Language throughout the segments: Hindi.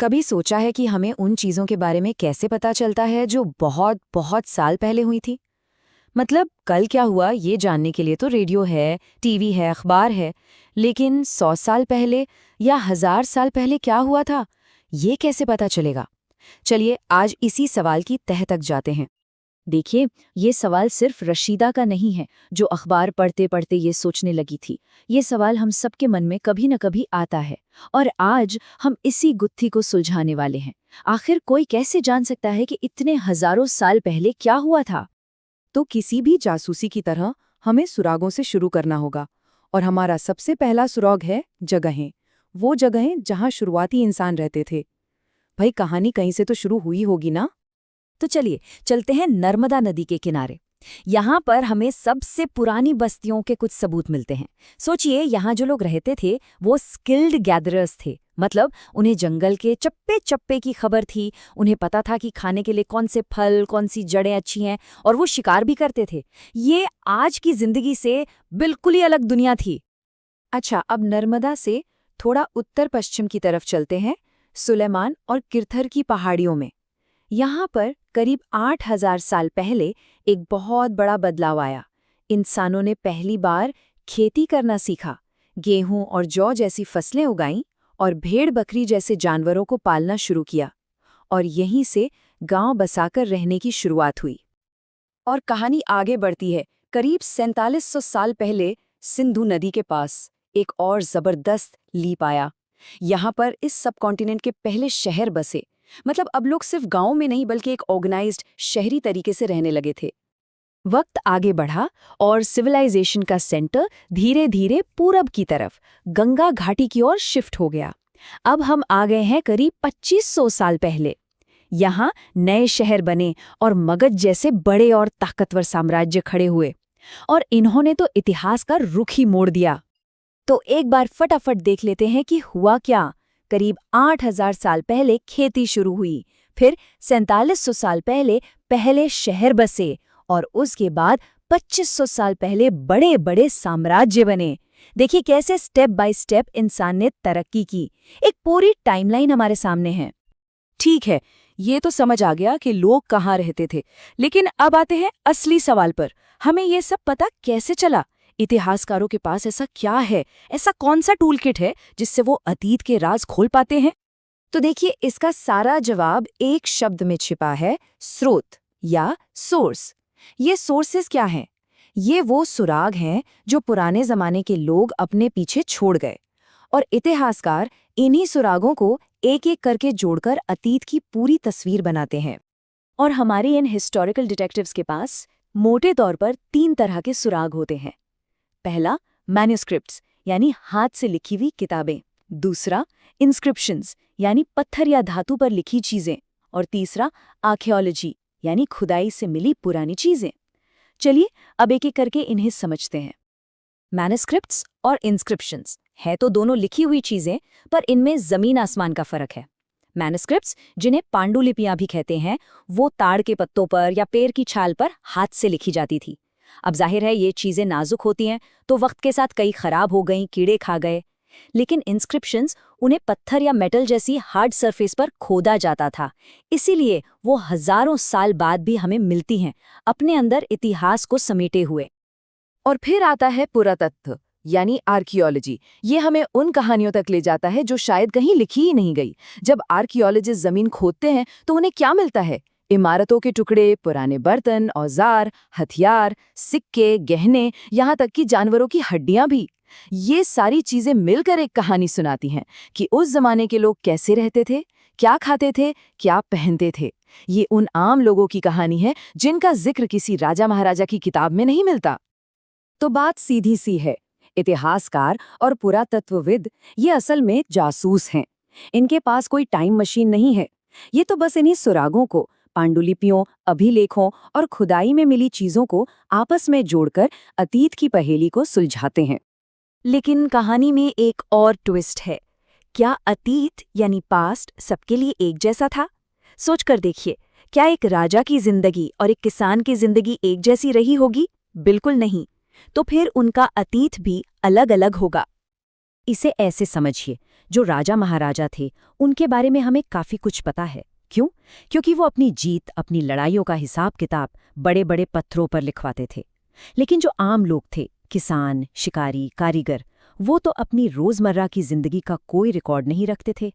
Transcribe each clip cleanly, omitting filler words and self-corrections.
कभी सोचा है कि हमें उन चीज़ों के बारे में कैसे पता चलता है जो बहुत बहुत साल पहले हुई थी? मतलब कल क्या हुआ ये जानने के लिए तो रेडियो है, टीवी है, अखबार है, लेकिन 100 साल पहले या 1000 साल पहले क्या हुआ था, ये कैसे पता चलेगा? चलिए आज इसी सवाल की तह तक जाते हैं। देखिए, ये सवाल सिर्फ रशीदा का नहीं है जो अखबार पढ़ते पढ़ते ये सोचने लगी थी। ये सवाल हम सबके मन में कभी न कभी आता है और आज हम इसी गुत्थी को सुलझाने वाले हैं। आखिर कोई कैसे जान सकता है कि इतने हजारों साल पहले क्या हुआ था? तो किसी भी जासूसी की तरह हमें सुरागों से शुरू करना होगा और हमारा सबसे पहला सुराग है जगहें। वो जगहें जहां शुरुआती इंसान रहते थे। भाई कहानी कहीं से तो शुरू हुई होगी ना? तो चलिए चलते हैं नर्मदा नदी के किनारे। यहाँ पर हमें सबसे पुरानी बस्तियों के कुछ सबूत मिलते हैं। सोचिए, यहाँ जो लोग रहते थे वो स्किल्ड गैदरर्स थे। मतलब उन्हें जंगल के चप्पे चप्पे की खबर थी। उन्हें पता था कि खाने के लिए कौन से फल, कौन सी जड़ें अच्छी हैं, और वो शिकार भी करते थे। ये आज की जिंदगी से बिल्कुल ही अलग दुनिया थी। अच्छा, अब नर्मदा से थोड़ा उत्तर पश्चिम की तरफ चलते हैं, सुलेमान और किरथर की पहाड़ियों में। यहाँ पर करीब 8000 साल पहले एक बहुत बड़ा बदलाव आया। इंसानों ने पहली बार खेती करना सीखा, गेहूं और जौ जैसी फसलें उगाईं और भेड़ बकरी जैसे जानवरों को पालना शुरू किया। और यहीं से गांव बसाकर रहने की शुरुआत हुई। और कहानी आगे बढ़ती है। करीब 4700 साल पहले सिंधु नदी के पास एक और जबरदस्त लीप आया। यहाँ पर इस सबकॉन्टिनेंट के पहले शहर बसे। मतलब अब लोग सिर्फ गांव में नहीं बल्कि एक ऑर्गेनाइज्ड शहरी तरीके से रहने लगे थे। वक्त आगे बढ़ा और सिविलाइजेशन का सेंटर धीरे धीरे पूरब की तरफ गंगा घाटी की ओर शिफ्ट हो गया। अब हम आ गए हैं करीब 2500 साल पहले। यहाँ नए शहर बने और मगध जैसे बड़े और ताकतवर साम्राज्य खड़े हुए, और इन्होंने तो इतिहास का रुख ही मोड़ दिया। तो एक बार फटाफट देख लेते हैं कि हुआ क्या। करीब 8000 साल पहले खेती शुरू हुई, फिर 4700 साल पहले पहले शहर बसे, और उसके बाद 2500 साल पहले बड़े बड़े साम्राज्य बने। देखिए कैसे स्टेप बाय स्टेप इंसान ने तरक्की की। एक पूरी टाइमलाइन हमारे सामने है। ठीक है, ये तो समझ आ गया कि लोग कहाँ रहते थे, लेकिन अब आते हैं असली सवाल पर। हमें ये सब पता कैसे चला? इतिहासकारों के पास ऐसा क्या है, ऐसा कौन सा टूल किट है जिससे वो अतीत के राज खोल पाते हैं? तो देखिए, इसका सारा जवाब एक शब्द में छिपा है, स्रोत या सोर्स। ये सोर्सेस क्या हैं? ये वो सुराग हैं जो पुराने जमाने के लोग अपने पीछे छोड़ गए, और इतिहासकार इन्हीं सुरागों को एक एक करके जोड़कर अतीत की पूरी तस्वीर बनाते हैं। और हमारे इन हिस्टोरिकल डिटेक्टिव्स के पास मोटे तौर पर 3 तरह के सुराग होते हैं। पहला, मैन्युस्क्रिप्ट्स यानी हाथ से लिखी हुई किताबें। दूसरा, इंस्क्रिप्शंस यानी पत्थर या धातु पर लिखी चीजें। और तीसरा, आर्कियोलॉजी यानी खुदाई से मिली पुरानी चीजें। चलिए अब एक एक करके इन्हें समझते हैं। मैन्युस्क्रिप्ट्स और इंस्क्रिप्शंस है तो दोनों लिखी हुई चीजें, पर इनमें जमीन आसमान का फर्क है। मैन्युस्क्रिप्ट्स, जिन्हें पांडुलिपियां भी कहते हैं, वो ताड़ के पत्तों पर या पेड़ की छाल पर हाथ से लिखी जाती थी। अब जाहिर है ये चीजें नाजुक होती हैं, तो वक्त के साथ कई खराब हो गईं, कीड़े खा गए। लेकिन इंस्क्रिप्शंस, उन्हें पत्थर या मेटल जैसी हार्ड सरफेस पर खोदा जाता था, इसीलिए वो हजारों साल बाद भी हमें मिलती हैं, अपने अंदर इतिहास को समेटे हुए। और फिर आता है पुरातत्व यानी आर्कियोलॉजी। ये हमें उन कहानियों तक ले जाता है जो शायद कहीं लिखी ही नहीं गई। जब आर्कियोलॉजिस्ट जमीन खोदते हैं तो उन्हें क्या मिलता है? इमारतों के टुकड़े, पुराने बर्तन, औजार, हथियार, सिक्के, गहने, यहाँ तक कि जानवरों की हड्डियां भी। ये सारी चीजें मिलकर एक कहानी सुनाती हैं कि उस जमाने के लोग कैसे रहते थे, क्या खाते थे, क्या पहनते थे। ये उन आम लोगों की कहानी है जिनका जिक्र किसी राजा महाराजा की किताब में नहीं मिलता। तो बात सीधी सी है, इतिहासकार और पुरातत्वविद ये असल में जासूस हैं। इनके पास कोई टाइम मशीन नहीं है। ये तो बस इन्हीं सुरागों को, पांडुलिपियों, अभिलेखों और खुदाई में मिली चीजों को आपस में जोड़कर अतीत की पहेली को सुलझाते हैं। लेकिन कहानी में एक और ट्विस्ट है। क्या अतीत यानी पास्ट सबके लिए एक जैसा था? सोचकर देखिए, क्या एक राजा की जिंदगी और एक किसान की जिंदगी एक जैसी रही होगी? बिल्कुल नहीं। तो फिर उनका अतीत भी अलग अलग होगा। इसे ऐसे समझिए, जो राजा महाराजा थे उनके बारे में हमें काफ़ी कुछ पता है। क्यों? क्योंकि वो अपनी जीत, अपनी लड़ाइयों का हिसाब किताब बड़े बड़े पत्थरों पर लिखवाते थे। लेकिन जो आम लोग थे, किसान, शिकारी, कारीगर, वो तो अपनी रोज़मर्रा की जिंदगी का कोई रिकॉर्ड नहीं रखते थे।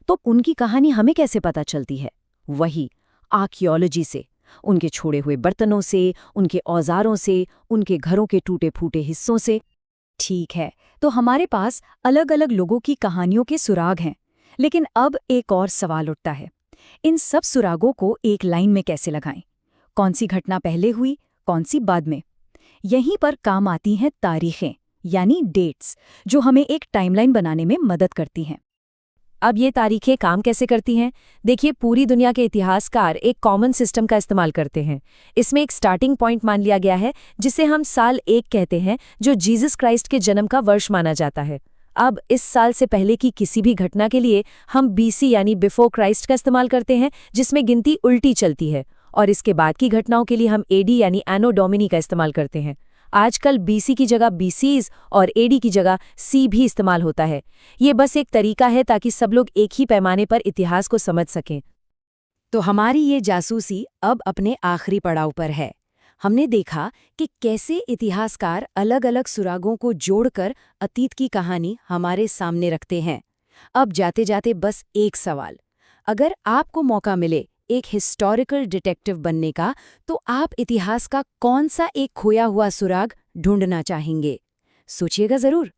तो उनकी कहानी हमें कैसे पता चलती है? वही आर्कियोलॉजी से, उनके छोड़े हुए बर्तनों से, उनके औजारों से, उनके घरों के टूटे फूटे हिस्सों से। ठीक है, तो हमारे पास अलग अलग लोगों की कहानियों के सुराग हैं। लेकिन अब एक और सवाल उठता है, इन सब सुरागों को एक लाइन में कैसे लगाएं? कौन सी घटना पहले हुई, कौन सी बाद में? यहीं पर काम आती हैं तारीखें, यानी डेट्स, जो हमें एक टाइमलाइन बनाने में मदद करती हैं। अब ये तारीखें काम कैसे करती हैं? देखिए, पूरी दुनिया के इतिहासकार एक कॉमन सिस्टम का इस्तेमाल करते हैं। इसमें एक स्टार्टिंग पॉइंट मान लिया गया है, जिसे हम साल 1 कहते हैं, जो जीसस क्राइस्ट के जन्म का वर्ष माना जाता है। अब इस साल से पहले की किसी भी घटना के लिए हम बीसी यानी बिफोर क्राइस्ट का इस्तेमाल करते हैं, जिसमें गिनती उल्टी चलती है। और इसके बाद की घटनाओं के लिए हम एडी यानी एनो डोमिनी का इस्तेमाल करते हैं। आजकल बीसी की जगह बीसीज और एडी की जगह सी भी इस्तेमाल होता है। ये बस एक तरीका है ताकि सब लोग एक ही पैमाने पर इतिहास को समझ सकें। तो हमारी ये जासूसी अब अपने आखिरी पड़ाव पर है। हमने देखा कि कैसे इतिहासकार अलग अलग सुरागों को जोड़कर अतीत की कहानी हमारे सामने रखते हैं। अब जाते जाते बस एक सवाल, अगर आपको मौका मिले एक हिस्टोरिकल डिटेक्टिव बनने का, तो आप इतिहास का कौन सा एक खोया हुआ सुराग ढूंढना चाहेंगे? सोचिएगा जरूर।